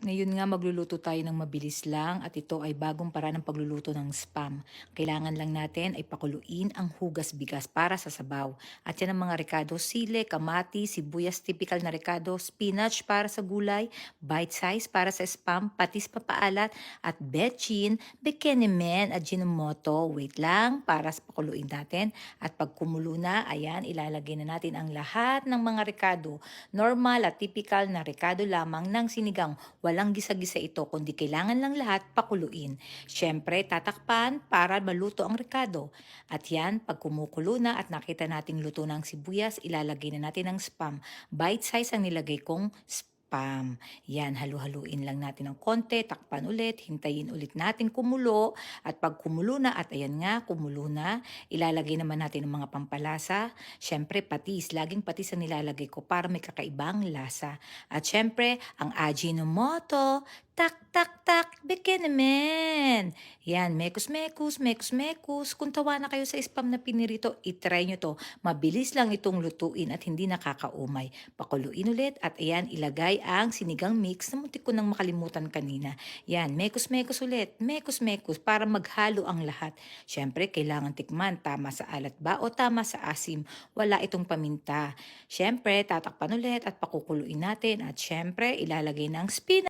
Ngayon nga magluluto tayo ng mabilis lang at ito ay bagong paraan ng pagluluto ng spam. Kailangan lang natin ay pakuluin ang hugas bigas para sa sabaw. At yan ang mga rekado, sile, kamati, sibuyas, typical na rekado, spinach para sa gulay, bite size para sa spam, patis papaalat, at bechin, bekenemen at ginomoto. Wait lang para sa pakuluin natin. At pag kumulo na, ayan, ilalagay na natin ang lahat ng mga rekado. Normal at typical na rekado lamang ng sinigang. Walang gisa-gisa ito, kundi kailangan lang lahat pakuluin. Siyempre, tatakpan para maluto ang rekado. At yan, pag kumukulo na at nakita nating luto na ang sibuyas, ilalagay na natin ang spam. Bite size ang nilagay kong spam. Yan, halu-haluin lang natin ng konti, takpan ulit, hintayin ulit natin kumulo. At pag kumulo na, at ayan nga, kumulo na, ilalagay naman natin ang mga pampalasa. Siyempre, patis. Laging patis ang nilalagay ko para may kakaibang lasa. At syempre, ang Ajinomoto, tak, tak, tak, bigyan naman. Yan, mekus, mekus, mekus, mekus. Kung tawa na kayo sa spam na pinirito, itry nyo to. Mabilis lang itong lutuin at hindi nakakaumay. Pakuluin ulit at ayan, ilagay ang sinigang mix na muntik ko nang makalimutan kanina. Yan, mekus, mekus ulit, mekus, mekus para maghalo ang lahat. Siyempre, kailangan tikman, tama sa alat ba o tama sa asim. Wala itong paminta. Siyempre, tatakpan ulit at pakukuluin natin at siyempre, ilalagay ng spinach.